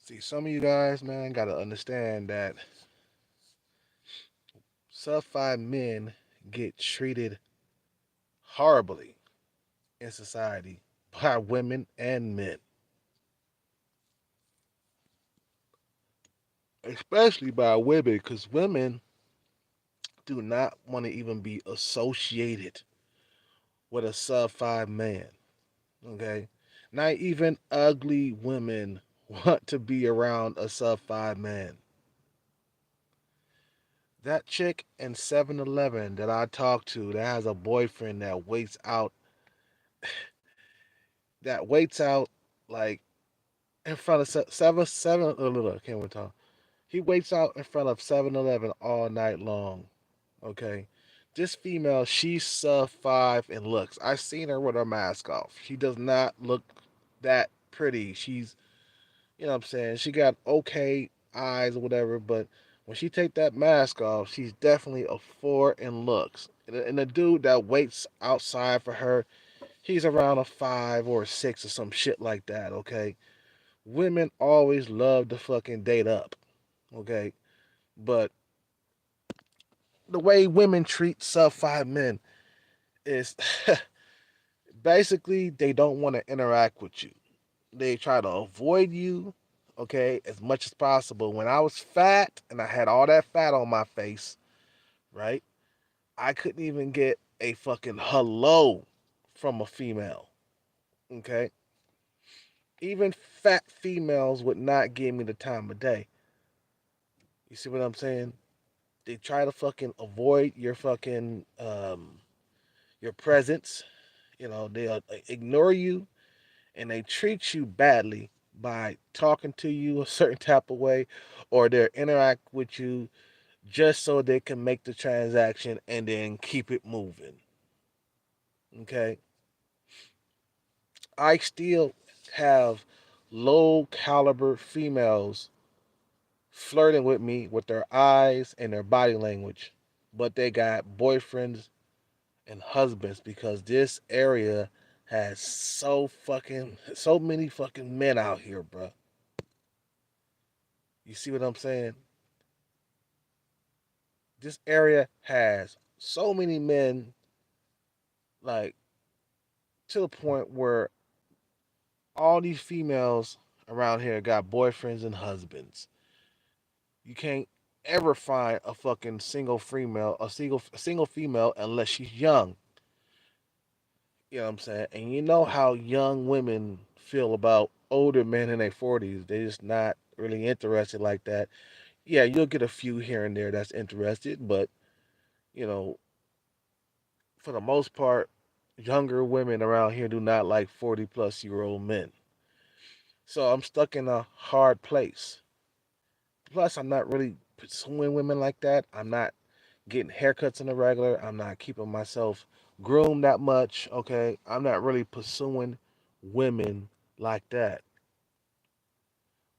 See, some of you guys, man, gotta understand that sub 5 men get treated horribly in society by women and men, especially by women, because women do not want to even be associated with a sub 5 man. Okay, not even ugly women want to be around a sub 5 man. That chick in 7-Eleven that I talked to that has a boyfriend that waits out like in front of seven I can't even talk. He waits out in front of 7-Eleven all night long. Okay. This female, she's sub 5 in looks. I seen her with her mask off. She does not look that pretty. She's, you know what I'm saying? She got okay eyes or whatever, but when she take that mask off, she's definitely a 4 in looks. And the dude that waits outside for her, he's around a 5 or a 6 or some shit like that, okay? Women always love to fucking date up, okay? But the way women treat sub 5 men is basically they don't want to interact with you. They try to avoid you, okay, as much as possible. When I was fat and I had all that fat on my face, right, I couldn't even get a fucking hello from a female, okay? Even fat females would not give me the time of day. You see what I'm saying? They try to fucking avoid your presence. You know, they'll ignore you and they treat you badly by talking to you a certain type of way, or they interact with you just so they can make the transaction and then keep it moving. Okay. I still have low caliber females flirting with me with their eyes and their body language, but they got boyfriends and husbands because this area has so many fucking men out here, bro. You see what I'm saying? This area has so many men, like to the point where all these females around here got boyfriends and husbands. You can't ever find a fucking single female unless she's young. You know what I'm saying? And you know how young women feel about older men in their 40s. They're just not really interested like that. Yeah, you'll get a few here and there that's interested, but you know, for the most part, younger women around here do not like 40-plus-year-old men. So I'm stuck in a hard place. Plus, I'm not really pursuing women like that. I'm not getting haircuts in the regular. I'm not keeping myself groomed that much. Okay. I'm not really pursuing women like that.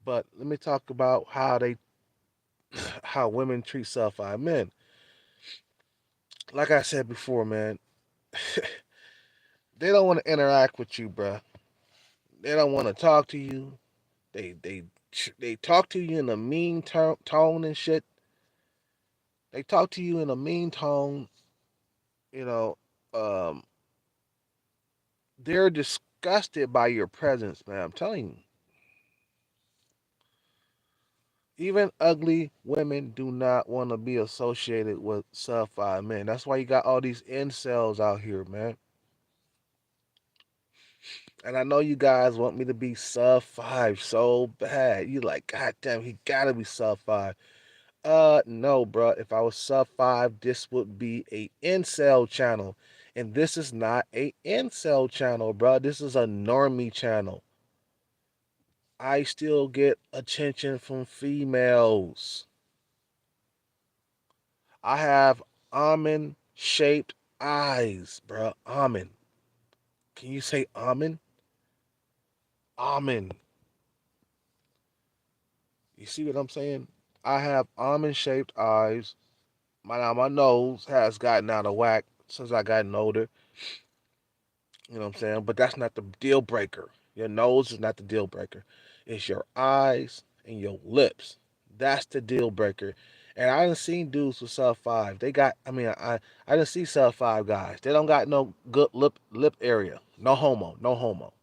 But let me talk about how women treat sub 5 men. Like I said before, man, they don't want to interact with you, bruh. They don't want to talk to you. They talk to you in a mean tone and shit. They talk to you in a mean tone. You know, um, they're disgusted by your presence, man. I'm telling you. Even ugly women do not want to be associated with sub 5 men. That's why you got all these incels out here, man. And I know you guys want me to be sub 5 so bad. You like, God damn, he gotta be sub 5. No, bro. If I was sub 5, this would be a incel channel. And this is not a incel channel, bro. This is a normie channel. I still get attention from females. I have almond shaped eyes, bro. Almond. Can you say almond? Almond. You see what I'm saying? I have almond shaped eyes. My nose has gotten out of whack since I gotten older. You know what I'm saying? But that's not the deal breaker. Your nose is not the deal breaker. It's your eyes and your lips. That's the deal breaker. And I done seen dudes with Sub-5. They got, I didn't see Sub-5 guys. They don't got no good lip area. No homo, no homo.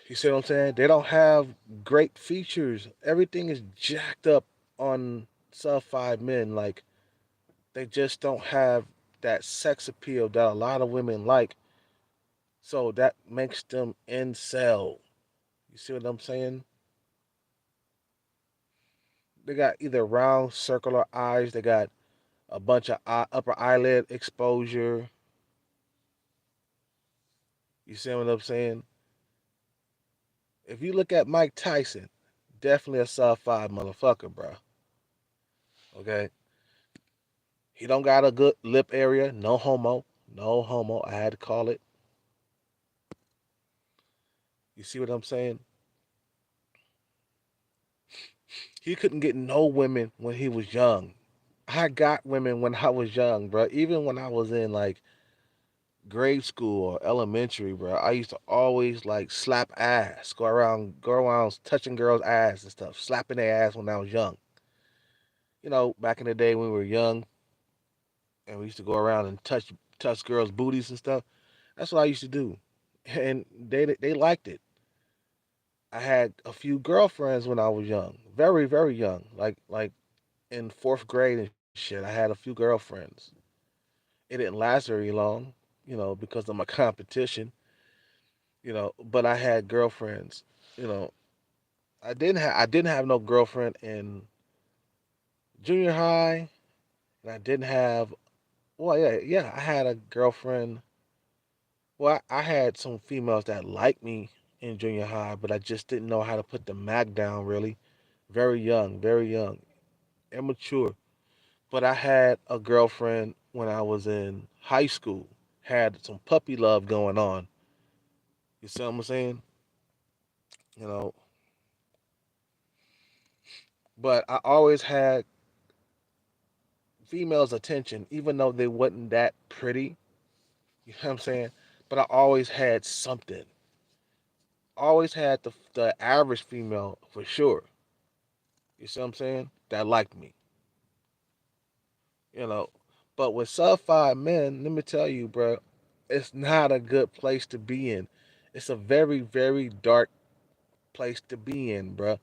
You see what I'm saying? They don't have great features. Everything is jacked up on Sub-5 men. Like, they just don't have that sex appeal that a lot of women like. So that makes them incel. You see what I'm saying? They got either round, circular eyes. They got a bunch of upper eyelid exposure. You see what I'm saying? If you look at Mike Tyson, definitely a Sub-5 motherfucker, bro. Okay, he don't got a good lip area. No homo. No homo. I had to call it. You see what I'm saying? He couldn't get no women when he was young. I got women when I was young, bro. Even when I was in like grade school or elementary, bro, I used to always like slap ass, go around touching girls' ass and stuff, slapping their ass when I was young. Back in the day when we were young and we used to go around and touch girls' booties and stuff. That's what I used to do, and they liked it. I had a few girlfriends when I was young, very very young, like in fourth grade and shit. I had a few girlfriends. It didn't last very long, because of my competition. But I had girlfriends. You know, I didn't have no girlfriend in junior high, and I didn't have. Well, yeah, I had a girlfriend. Well, I had some females that liked me in junior high, but I just didn't know how to put the mag down. Really, very young, immature. But I had a girlfriend when I was in high school. Had some puppy love going on. You see what I'm saying? You know, but I always had females' attention, even though they wasn't that pretty. You know what I'm saying? But I always had something. Always had the average female for sure. You see what I'm saying? That liked me. You know. But with Sub-5 men, let me tell you, bro, it's not a good place to be in. It's a very, very dark place to be in, bro,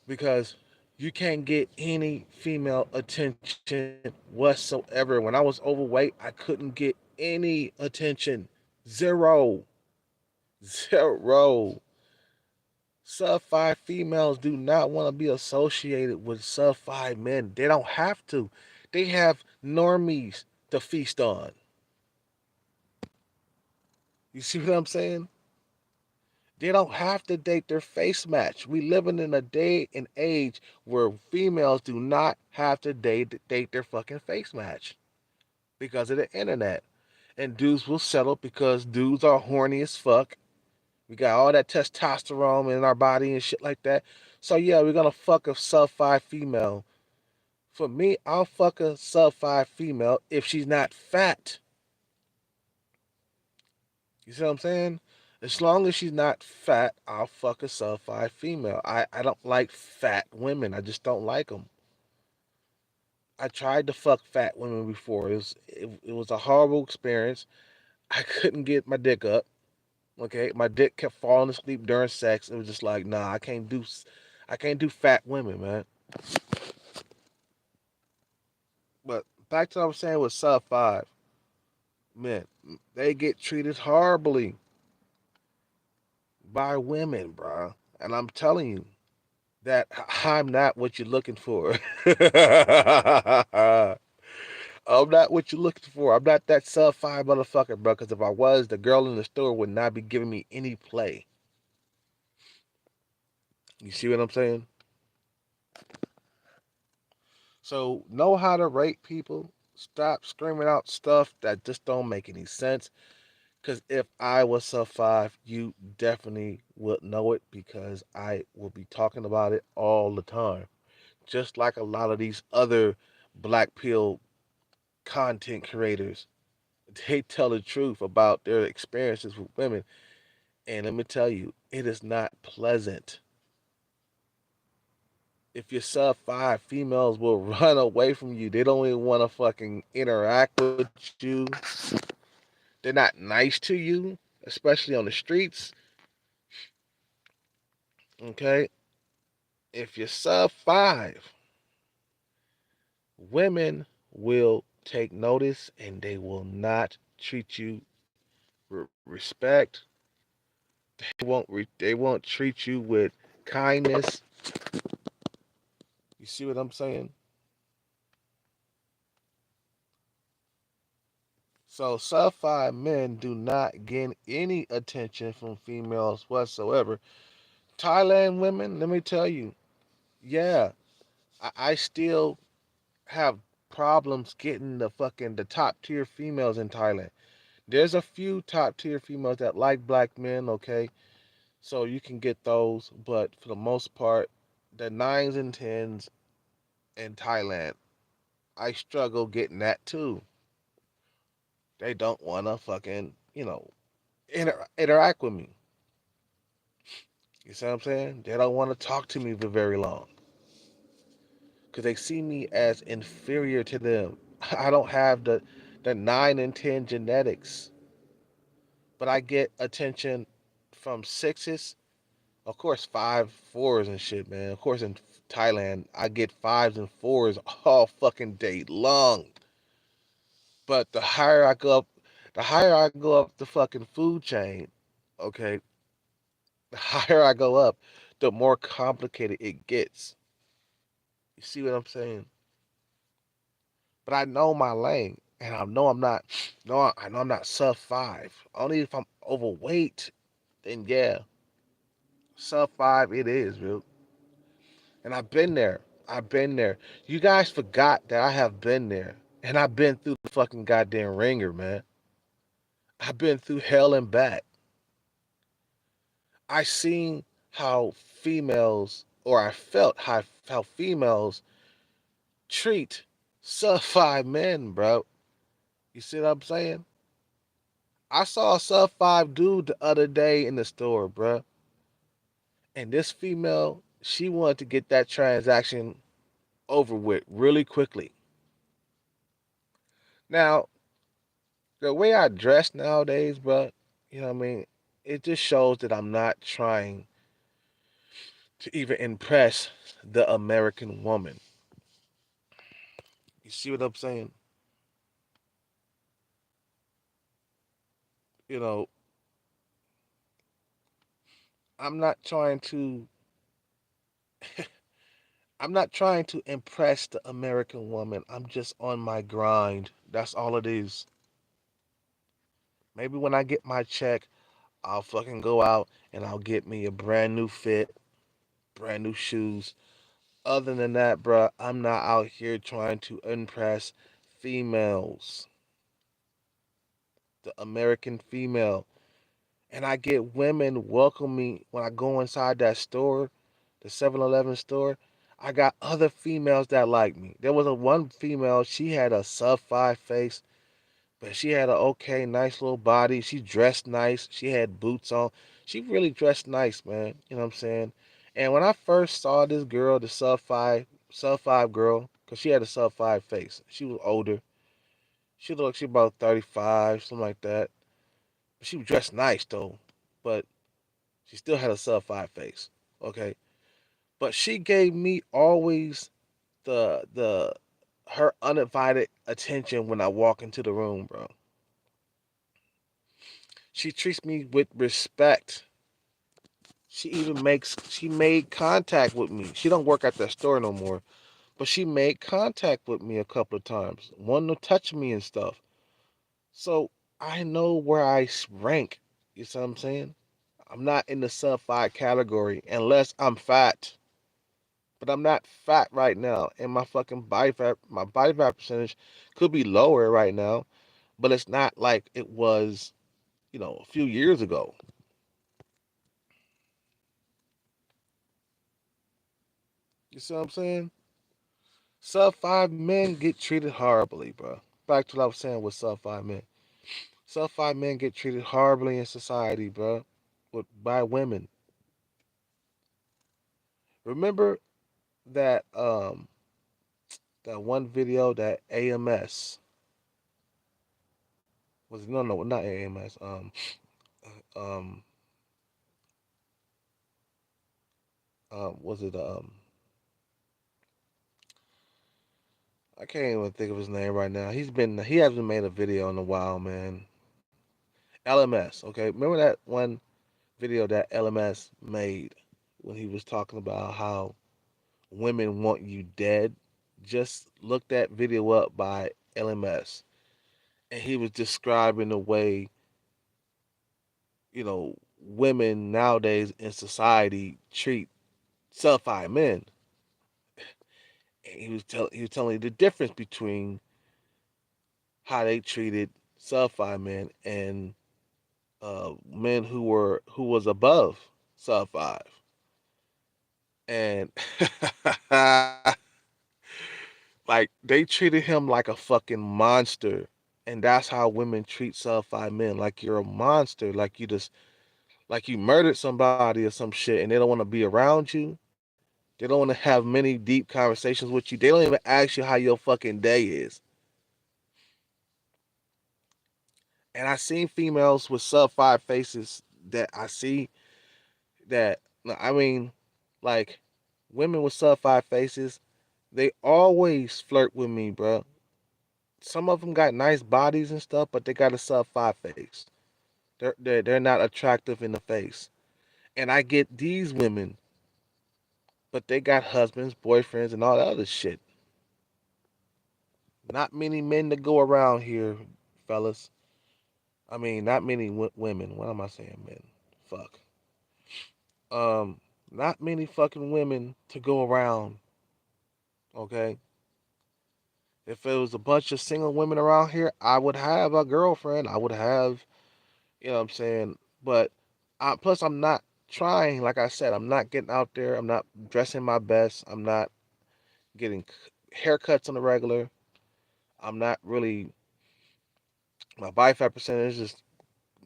because you can't get any female attention whatsoever. When I was overweight, I couldn't get any attention. Zero. Zero. Sub-5 females do not want to be associated with Sub-5 men. They don't have to. They have normies to feast on. You see what I'm saying? They don't have to date their face match. We living in a day and age where females do not have to date their fucking face match because of the internet. And dudes will settle because dudes are horny as fuck. We got all that testosterone in our body and shit like that. So yeah, we're gonna fuck a Sub-5 female. For me, I'll fuck a Sub-5 female if she's not fat. You see what I'm saying? As long as she's not fat, I'll fuck a Sub-5 female. I don't like fat women. I just don't like them. I tried to fuck fat women before. It was a horrible experience. I couldn't get my dick up. Okay, my dick kept falling asleep during sex. It was just like, nah, I can't do fat women, man. But back to what I was saying with Sub-5, men, they get treated horribly by women, bro. And I'm telling you that I'm not what you're looking for. I'm not what you're looking for. I'm not that Sub-5 motherfucker, bro. Because if I was, the girl in the store would not be giving me any play. You see what I'm saying? So know how to rate people. Stop screaming out stuff that just don't make any sense. Because if I was Sub-5, you definitely would know it because I will be talking about it all the time. Just like a lot of these other black pill content creators, they tell the truth about their experiences with women. And let me tell you, It is not pleasant. If you're sub 5, females will run away from you. They don't even want to fucking interact with you. They're not nice to you, especially on the streets. Okay? If you're sub 5, women will take notice and they will not treat you respect. They won't treat you with kindness. You see what I'm saying? So sub 5 men do not get any attention from females whatsoever. Thailand women, let me tell you, yeah, I still have problems getting the top tier females in Thailand. There's a few top tier females that like black men, okay? So you can get those, but for the most part, the nines and tens in Thailand, I struggle getting that too. They don't wanna fucking, interact with me. You see what I'm saying? They don't want to talk to me for very long because they see me as inferior to them. I don't have the 9 and 10 genetics, but I get attention from sixes. Of course, 5 4s and shit, man. Of course, in Thailand, I get 5s and 4s all fucking day long. But the higher I go up the fucking food chain, okay, the higher I go up, the more complicated it gets. You see what I'm saying? But I know my lane, and I know I'm not. No, I know I'm not sub 5. Only if I'm overweight, then yeah, sub 5 it is, dude. And I've been there. I've been there. You guys forgot that I have been there, and I've been through the fucking goddamn ringer, man. I've been through hell and back. I seen how females, or I felt how females treat sub 5 men, bro. You see what I'm saying? I saw a sub 5 dude the other day in the store, bruh. And this female, she wanted to get that transaction over with really quickly. Now, the way I dress nowadays, bruh, you know what I mean? It just shows that I'm not trying to even impress the American woman. You see what I'm saying? You know, I'm not trying to I'm not trying to impress the American woman. I'm just on my grind. That's all it is. Maybe when I get my check, I'll fucking go out and I'll get me a brand new fit, brand new shoes. Other than that, bruh, I'm not out here trying to impress females, the American female. And I get women welcome me when I go inside that store, the 7-Eleven store. I got other females that like me. There was a one female, she had a sub 5 face. But she had a okay, nice little body. She dressed nice. She had boots on. She really dressed nice, man. You know what I'm saying? And when I first saw this girl, the sub 5 girl, because she had a sub 5 face. She was older. She looked like she about 35, something like that. But she was dressed nice though. But she still had a sub 5 face. Okay. But she gave me always the her undivided attention when I walk into the room, bro. She treats me with respect. She made contact with me. She don't work at that store no more, but she made contact with me a couple of times, wanting to touch me and stuff. So I know where I rank. You see what I'm saying? I'm not in the sub 5 category unless I'm fat, but I'm not fat right now, and my body fat percentage could be lower right now, but it's not like it was, a few years ago. You see what I'm saying? Sub 5 men get treated horribly, bro. Back to what I was saying with sub 5 men. Sub 5 men get treated horribly in society, bro, by women. Remember that that one video that AMS was no not AMS um was it I can't even think of his name right now. He hasn't made a video in a while, man. LMS, okay? Remember that one video that LMS made when he was talking about how women want you dead? Just look that video up by LMS. And he was describing the way, women nowadays in society treat Sub-5 men. And he was telling you the difference between how they treated Sub-5 men and men who was above Sub-5. And like they treated him like a fucking monster. And that's how women treat Sub-5 men. Like you're a monster. Like you murdered somebody or some shit and they don't want to be around you. They don't want to have many deep conversations with you. They don't even ask you how your fucking day is. And I seen females with Sub-5 faces that I see that, I mean, like women with Sub-5 faces, they always flirt with me, bro. Some of them got nice bodies and stuff, but they got a Sub-5 face. They're not attractive in the face. And I get these women, but they got husbands, boyfriends, and all that other shit. Not many men to go around here, fellas. I mean, not many women. What am I saying, men? Fuck. Um, Not many fucking women to go around. Okay. If it was a bunch of single women around here, I would have a girlfriend. I would have, you know what I'm saying? But plus, I'm not trying. Like I said, I'm not getting out there. I'm not dressing my best. I'm not getting haircuts on the regular. I'm not really. My body fat percentage is just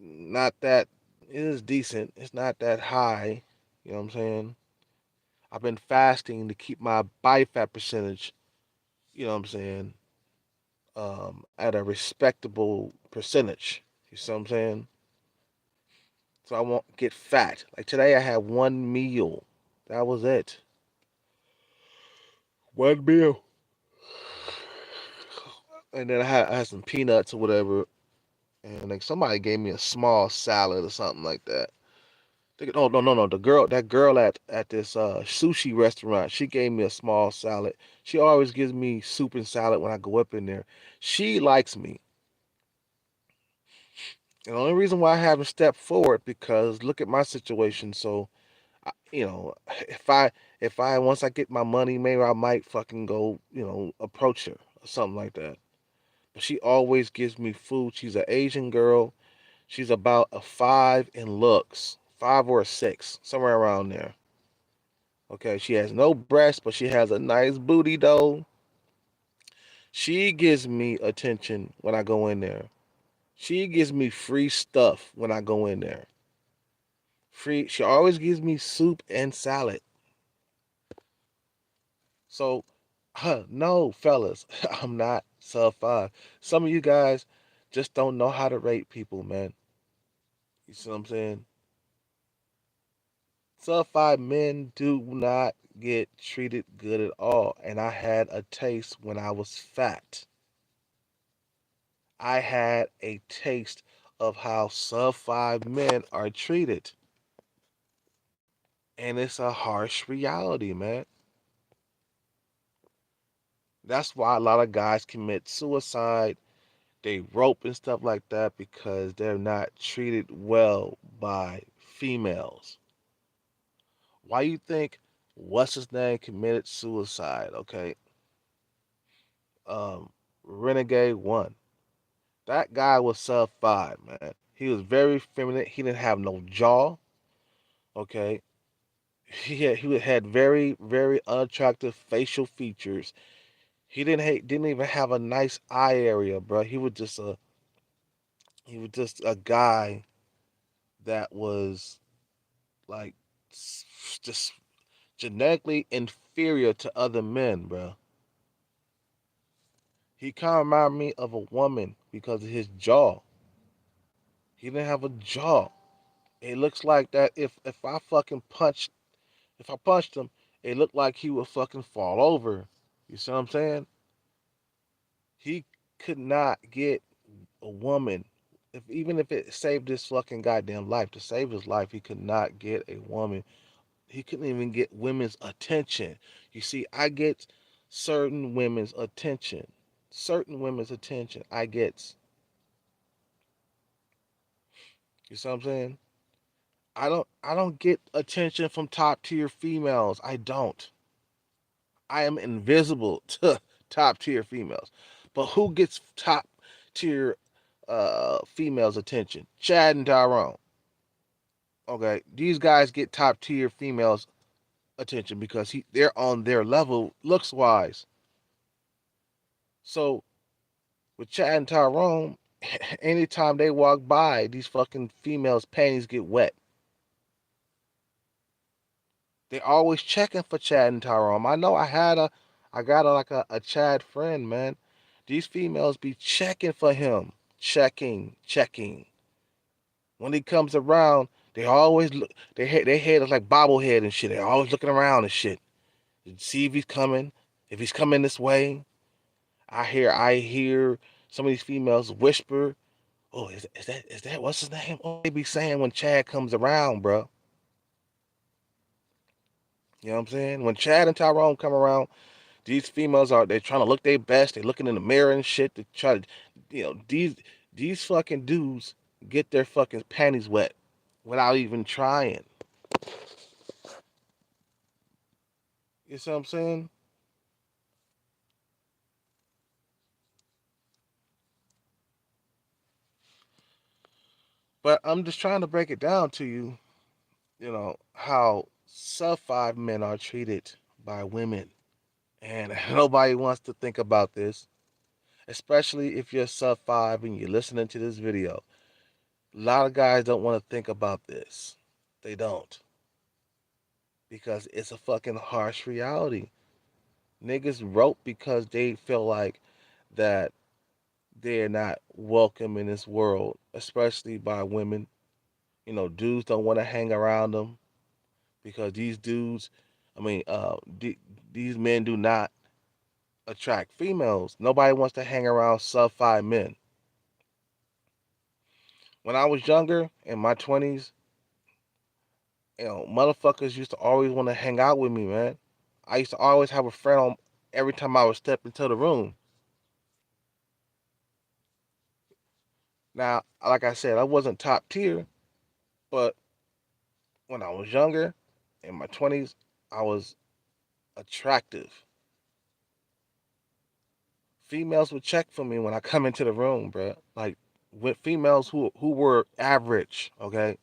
not that. It is decent. It's not that high. You know what I'm saying? I've been fasting to keep my body fat percentage. You know what I'm saying? At a respectable percentage. You see what I'm saying? So I won't get fat. Like today, I had one meal. That was it. One meal. And then I had some peanuts or whatever. And like somebody gave me a small salad or something like that. Oh no. That girl at this sushi restaurant, she gave me a small salad. She always gives me soup and salad when I go up in there. She likes me. And the only reason why I haven't stepped forward because look at my situation. So you know, if I once I get my money, maybe I might fucking go, approach her or something like that. But she always gives me food. She's an Asian girl. She's about a 5 in looks, 5 or a 6, somewhere around there. Okay, she has no breasts, but she has a nice booty though. She gives me attention when I go in there. She gives me free stuff when I go in there. Free. She always gives me soup and salad. So, no, fellas, I'm not Sub-5. Some of you guys just don't know how to rate people, man. You see what I'm saying? Sub-5 men do not get treated good at all. And I had a taste when I was fat. I had a taste of how Sub-5 men are treated. And it's a harsh reality, man. That's why a lot of guys commit suicide. They rope and stuff like that because they're not treated well by females. Why you think what's his name committed suicide? Okay, um, Renegade One. That guy was Sub-5, man. He was very feminine. He didn't have no jaw. Okay, he had very very unattractive facial features. He didn't even have a nice eye area, bro. He was just a guy that was like just genetically inferior to other men, bro. He kind of reminded me of a woman because of his jaw. He didn't have a jaw. It looks like that if I fucking punched if I punched him, it looked like he would fucking fall over. You see what I'm saying? He could not get a woman. If even if it saved his fucking goddamn life, to save his life, he could not get a woman. He couldn't even get women's attention. You see, I get certain women's attention. Certain women's attention. I get. You see what I'm saying? I don't get attention from top tier females. I don't. I am invisible to top tier females. But who gets top tier females attention? Chad and Tyrone. Okay, these guys get top tier females attention because they're on their level looks wise. So with Chad and Tyrone, anytime they walk by, these fucking females' panties get wet. They always checking for Chad and Tyrone. I know I got a Chad friend, man. These females be checking for him, checking. When he comes around, they always look. They head is like bobblehead and shit. They always looking around and shit. See if he's coming. If he's coming this way, I hear some of these females whisper. Oh, is that what's his name? Oh, they be saying when Chad comes around, bro. You know what I'm saying? When Chad and Tyrone come around, these females are they trying to look their best. They looking in the mirror and shit. They try to, these fucking dudes get their fucking panties wet without even trying. You see what I'm saying? But I'm just trying to break it down to you. You know how sub 5 men are treated by women, and nobody wants to think about this. Especially if you're sub 5 and you're listening to this video. A lot of guys don't want to think about this. They don't because it's a fucking harsh reality. Niggas rope because they feel like that they're not welcome in this world, especially by women. Dudes don't want to hang around them because these dudes, I mean, these men do not attract females. Nobody wants to hang around sub 5 men. When I was younger, in my 20s, motherfuckers used to always want to hang out with me, man. I used to always have a friend on every time I would step into the room. Now, like I said, I wasn't top tier, but when I was younger, in my 20s, I was attractive. Females would check for me when I come into the room, bro. Like with females who were average, okay?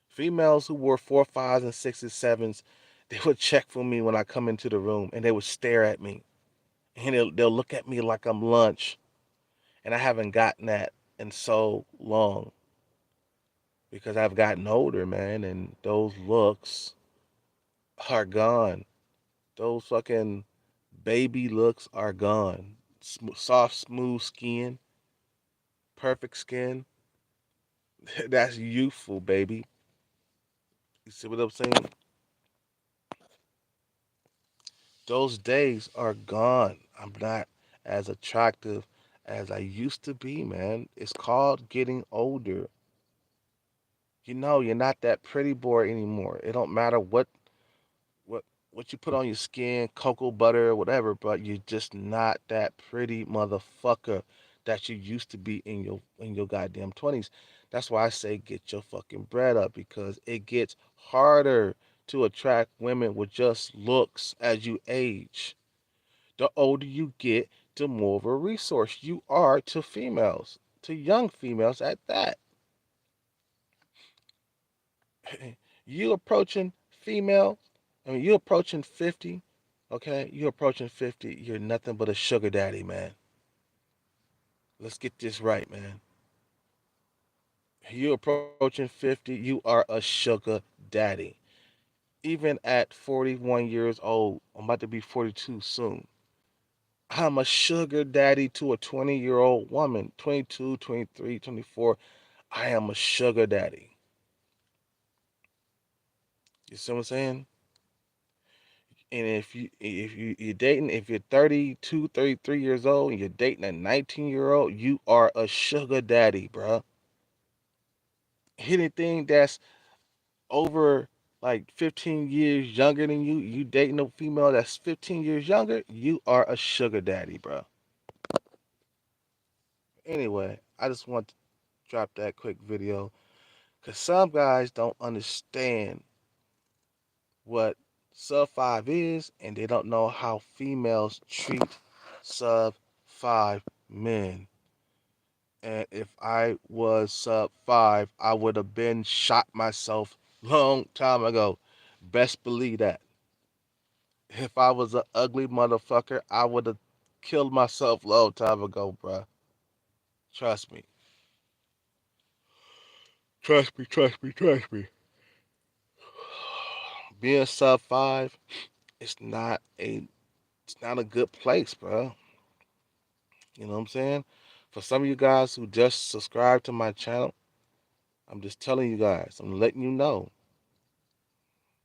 Females who were 4 5s and 6s, 7s, they would check for me when I come into the room and they would stare at me. And they'll look at me like I'm lunch. And I haven't gotten that in so long because I've gotten older, man, and those looks are gone. Those fucking baby looks are gone. Soft, smooth skin, perfect skin. That's youthful, baby. You see what I'm saying? Those days are gone. I'm not as attractive as I used to be, man. It's called getting older. You're not that pretty boy anymore. It don't matter what what you put on your skin, cocoa butter, whatever, but you're just not that pretty motherfucker that you used to be in your goddamn 20s. That's why I say get your fucking bread up because it gets harder to attract women with just looks as you age. The older you get, the more of a resource you are to females, to young females at that. You approaching female, I mean, you approaching 50, okay? You approaching 50, you're nothing but a sugar daddy, man. Let's get this right, man. You approaching 50, you are a sugar daddy. Even at 41 years old, I'm about to be 42 soon. I'm a sugar daddy to a 20-year-old woman, 22, 23, 24. I am a sugar daddy. You see what I'm saying? And if you're dating, if you're 32, 33 years old and you're dating a 19-year-old, you are a sugar daddy, bro. Anything that's over like 15 years younger than you dating a female that's 15 years younger, you are a sugar daddy, bro. Anyway, I just want to drop that quick video because some guys don't understand what Sub-5 is, and they don't know how females treat Sub-5 men. And if I was Sub-5, I would have been shot myself long time ago. Best believe that. If I was an ugly motherfucker, I would have killed myself long time ago, bruh. Trust me. Trust me, trust me, trust me. Being Sub-5, it's not a it's not a good place, bro. You know what I'm saying? For some of you guys who just subscribe to my channel, I'm just telling you guys, I'm letting you know.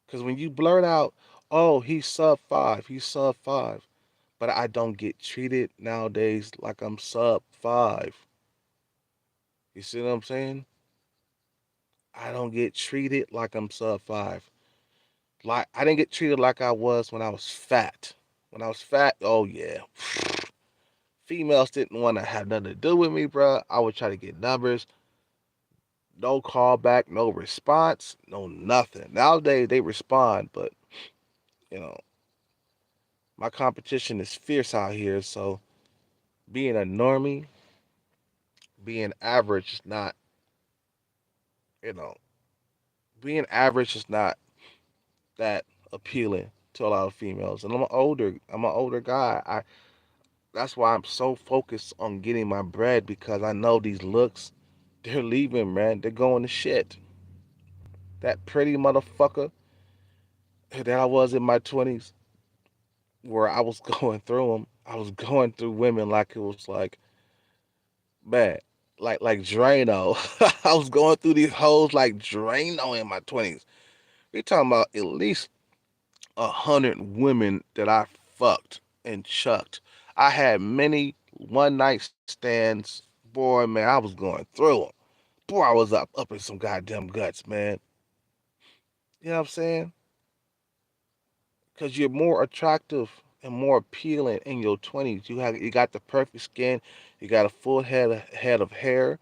Because when you blurt out, oh, he's Sub-5, but I don't get treated nowadays like I'm Sub-5. You see what I'm saying? I don't get treated like I'm Sub-5. Like I didn't get treated like I was when I was fat. When I was fat, oh yeah. Females didn't want to have nothing to do with me, bro. I would try to get numbers. No callback, no response, no nothing. Nowadays they respond, but you know, my competition is fierce out here, so being a normie, being average is not, you know, being average is not that appealing to a lot of females. And I'm an older guy. That's why I'm so focused on getting my bread because I know these looks, they're leaving, man. They're going to shit. That pretty motherfucker that I was in my 20s, where I was going through them, I was going through women like it was like, man, like Drano. I was going through these hoes like Drano in my 20s. We talking about at least 100 women that I fucked and chucked. I had many one night stands. Boy, man, I was going through them. Boy, I was up in some goddamn guts, man. You know what I'm saying? Because you're more attractive and more appealing in your 20s. You got the perfect skin. You got a full head of hair.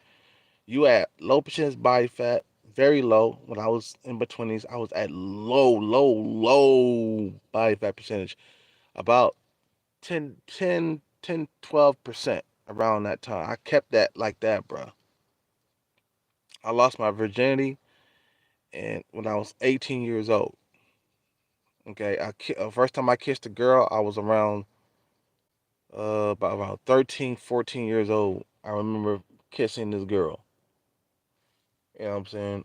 You at low percentage body fat, very low. When I was in my 20s, I was at low body fat percentage. About 12% around that time. I kept that like that, bro. I lost my virginity and when I was 18 years old. Okay, first time I kissed a girl, I was around about 13, 14 years old. I remember kissing this girl. You know what I'm saying?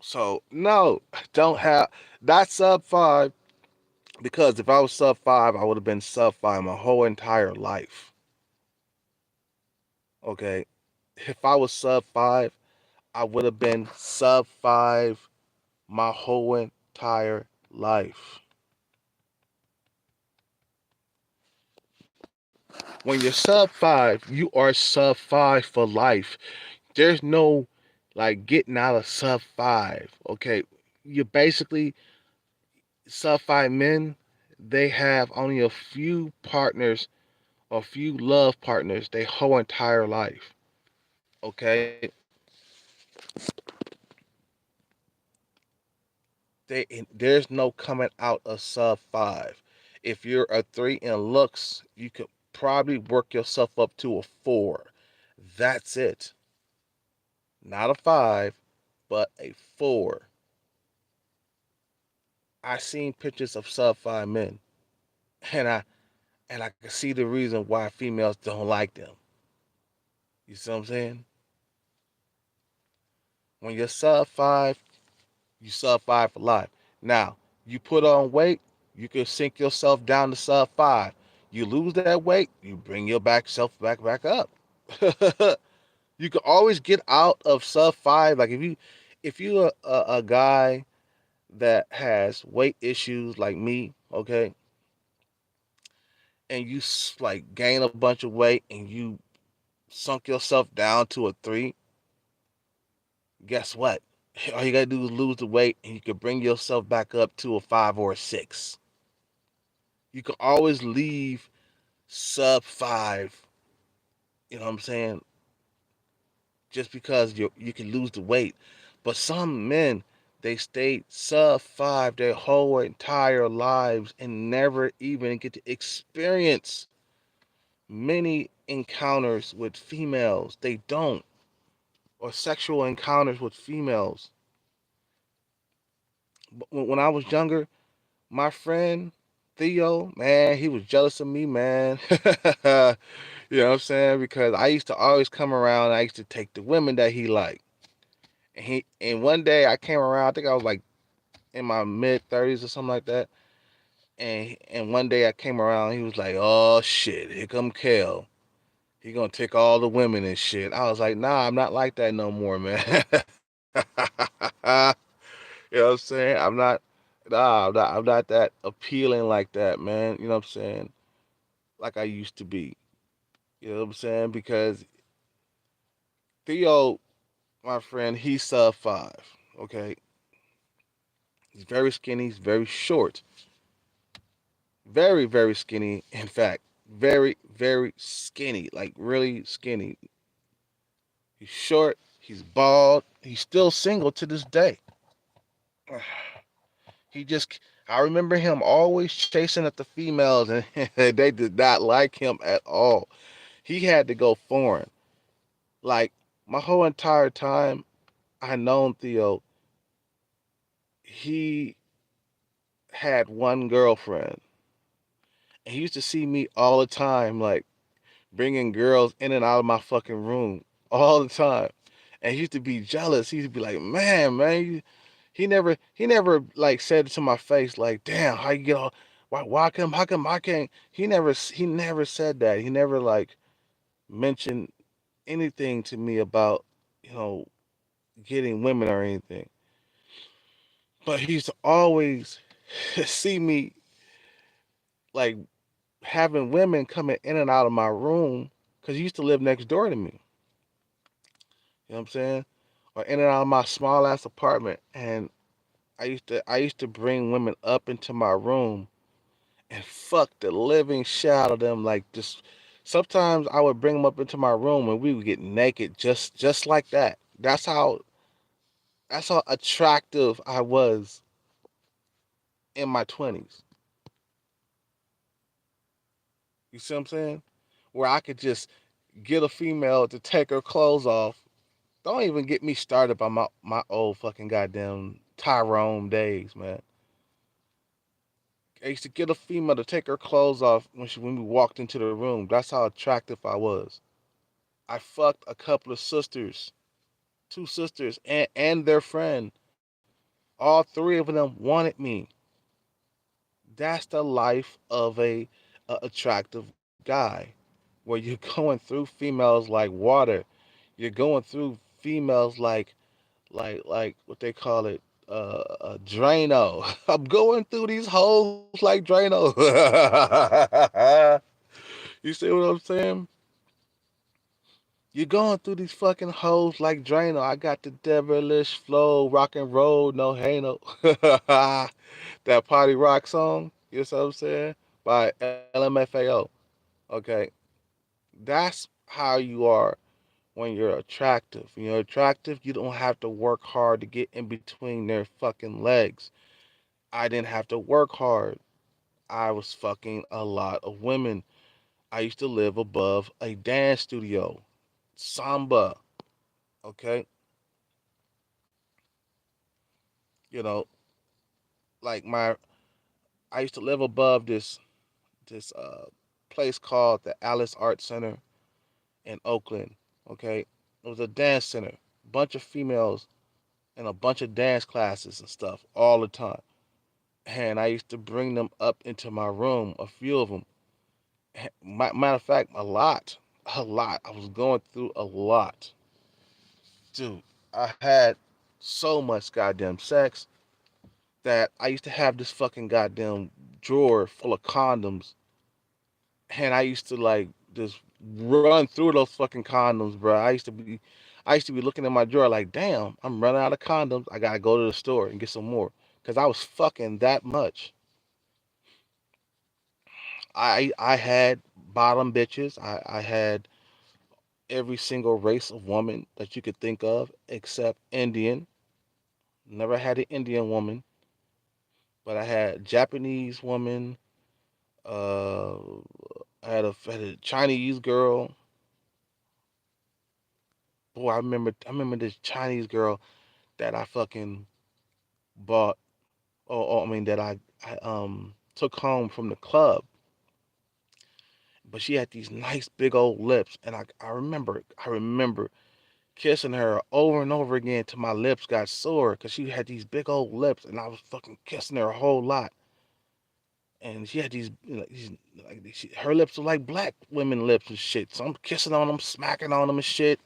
So no, don't have not Sub-5 because if I was Sub-5, I would have been Sub-5 my whole entire life. Okay, if I was Sub-5, I would have been Sub-5 my whole entire life. When you're Sub-5, you are Sub-5 for life. There's no like getting out of Sub-5. Okay, you basically Sub-5 men. They have only a few partners, a few love partners, their whole entire life. Okay, there's no coming out of Sub-5. If you're a 3 in looks, you could probably work yourself up to a 4. That's it. Not a 5, but a 4. I seen pictures of Sub-5 men, and I can see the reason why females don't like them. You see what I'm saying? When you're Sub-5, you Sub-5 for life. Now, you put on weight, you can sink yourself down to sub 5. You lose that weight, you bring your back self back up. You can always get out of sub 5. Like if you a guy that has weight issues like me, okay, and you like gain a bunch of weight and you sunk yourself down to a 3, guess what? All you gotta do is lose the weight, and you can bring yourself back up to a 5 or a 6. You can always leave sub 5. You know what I'm saying? Just because you can lose the weight, but some men, they stayed sub 5 their whole entire lives and never even get to experience many encounters with females. They don't, or sexual encounters with females. When I was younger, my friend Theo, man, he was jealous of me, man. You know what I'm saying? Because I used to always come around. I used to take the women that he liked. And one day I came around. I think I was like in my mid 30s or something like that. And one day I came around. He was like, "Oh shit, here come Kel. He gonna take all the women and shit." I was like, "Nah, I'm not like that no more, man." You know what I'm saying? I'm not that appealing like that, man. You know what I'm saying? Like I used to be. You know what I'm saying? Because Theo, my friend, he's sub 5. Okay, he's very skinny. He's very short. Very, very skinny. In fact, very, very skinny. Like really skinny. He's short. He's bald. He's still single to this day. He just, I remember him always chasing at the females, and they did not like him at all. He had to go foreign. Like, my whole entire time I known Theo, he had one girlfriend. And he used to see me all the time, like, bringing girls in and out of my fucking room all the time. And he used to be jealous. He used to be like, man, he never like said it to my face, like, damn, how you get all, how come I can't, he never said that. He never like mentioned anything to me about, you know, getting women or anything. But he used to always see me like having women coming in and out of my room because he used to live next door to me. You know what I'm saying? Or in and out of my small ass apartment. And I used to bring women up into my room and fuck the living shit out of them. Like just sometimes I would bring them up into my room and we would get naked just like that. That's how attractive I was in my 20s. You see what I'm saying? Where I could just get a female to take her clothes off. Don't even get me started by my old fucking goddamn Tyrone days, man. I used to get a female to take her clothes off when we walked into the room. That's how attractive I was. I fucked a couple of sisters, 2 sisters, and their friend. All 3 of them wanted me. That's the life of a attractive guy, where you're going through females like water. You're going through females like what they call it, Drano. I'm going through these holes like Drano. You see what I'm saying? You're going through these fucking holes like Drano. I got the devilish flow, rock and roll, no hano. That party rock song, you know what I'm saying? By LMFAO. Okay. That's how you are when you're attractive. When you're attractive, you don't have to work hard to get in between their fucking legs. I didn't have to work hard. I was fucking a lot of women. I used to live above a dance studio, samba. Okay, you know, like my, I used to live above this place called the Alice Art Center in Oakland. Okay, it was a dance center, bunch of females and a bunch of dance classes and stuff all the time. and I used to bring them up into my room, a few of them. Matter of fact, a lot. I was going through a lot, dude. I had so much goddamn sex that I used to have this fucking goddamn drawer full of condoms, and I used to like just run through those fucking condoms, bro. I used to be looking in my drawer like, damn, I'm running out of condoms. I gotta go to the store and get some more, cause I was fucking that much. I had bottom bitches. I had every single race of woman that you could think of except Indian. Never had an Indian woman, but I had Japanese woman. Uh, had a Chinese girl. Boy, I remember this Chinese girl that I fucking bought. Or I mean that I took home from the club. But she had these nice big old lips, and I remember kissing her over and over again till my lips got sore because she had these big old lips, and I was fucking kissing her a whole lot. And she had these, you know, her lips were like black women lips and shit. So I'm kissing on them, smacking on them and shit.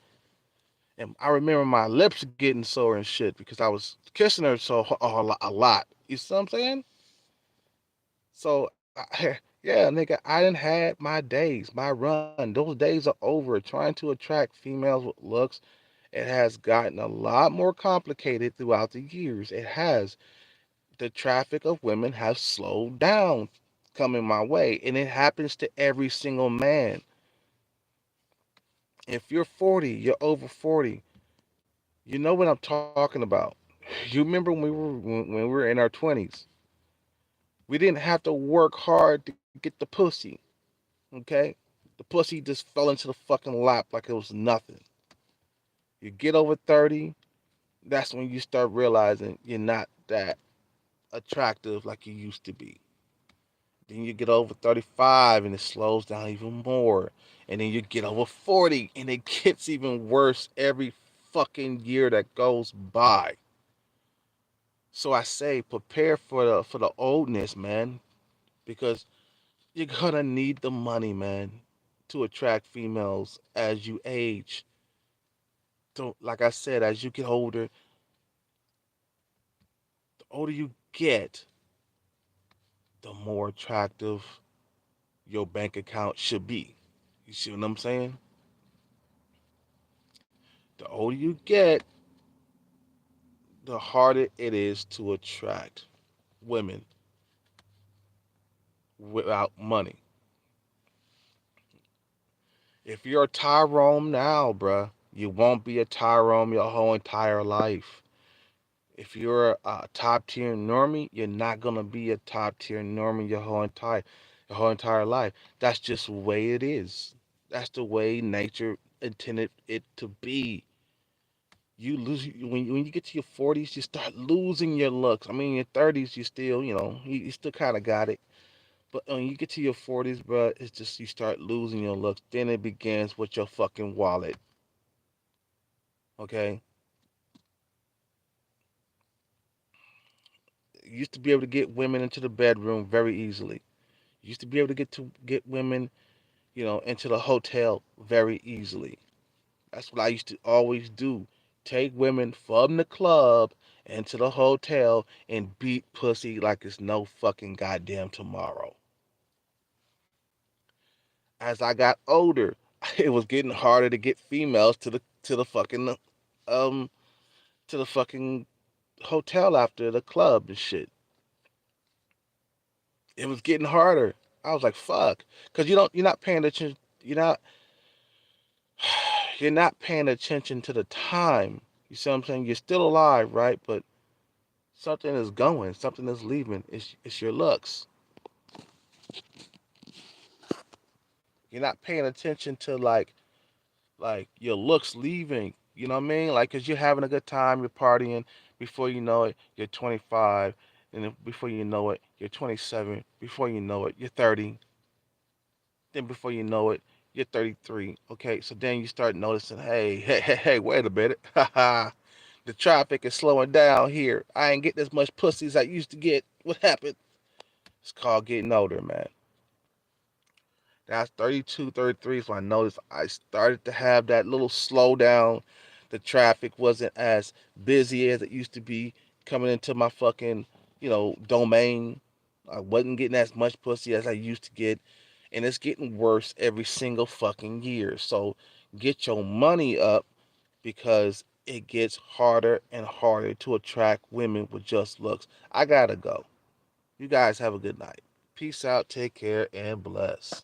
And I remember my lips getting sore and shit because I was kissing her a lot. You see what I'm saying? So yeah, nigga, I didn't had my days, my run. Those days are over. Trying to attract females with looks, it has gotten a lot more complicated throughout the years. It has. The traffic of women has slowed down coming my way, and it happens to every single man. If you're 40, you're over 40, you know what I'm talking about. You remember when we were in our 20s, we didn't have to work hard to get the pussy, okay? The pussy just fell into the fucking lap like it was nothing. You get over 30, that's when you start realizing you're not that attractive like you used to be. Then you get over 35 and it slows down even more. And then you get over 40 and it gets even worse every fucking year that goes by. So I say prepare for the oldness, man, because you're gonna need the money, man, to attract females as you age. So like I said, as you get older, the older you get, the more attractive your bank account should be. You see what I'm saying? The older you get, the harder it is to attract women without money. If you're a Tyrone now, bruh, you won't be a Tyrone your whole entire life. If you're a top tier normie, you're not gonna be a top tier normie your whole entire life. That's just the way it is. That's the way nature intended it to be. You lose when you get to your 40s, you start losing your looks. I mean, in your 30s, you still, you still kind of got it. But when you get to your 40s, bro, it's just you start losing your looks. Then it begins with your fucking wallet. Okay, you used to be able to get women into the bedroom very easily. You used to be able to get women, into the hotel very easily. That's what I used to always do. Take women from the club into the hotel and beat pussy like it's no fucking goddamn tomorrow. As I got older, it was getting harder to get females um to the fucking hotel after the club and shit. It was getting harder. I was like, fuck, because you're not paying attention. You're not you're not paying attention to the time. You see what I'm saying? You're still alive, right? But something is going, something is leaving. It's your looks. You're not paying attention to like your looks leaving. You know what I mean? Like, cause you're having a good time, you're partying. Before you know it, you're 25, and then before you know it, you're 27. Before you know it, you're 30. Then before you know it, you're 33. Okay, so then you start noticing, hey, hey, hey, hey, wait a minute, The traffic is slowing down here. I ain't getting as much pussy as I used to get. What happened? It's called getting older, man. That's 32, 33 is when I noticed I started to have that little slowdown. The traffic wasn't as busy as it used to be coming into my fucking, domain. I wasn't getting as much pussy as I used to get. And it's getting worse every single fucking year. So get your money up because it gets harder and harder to attract women with just looks. I gotta go. You guys have a good night. Peace out, take care, and bless.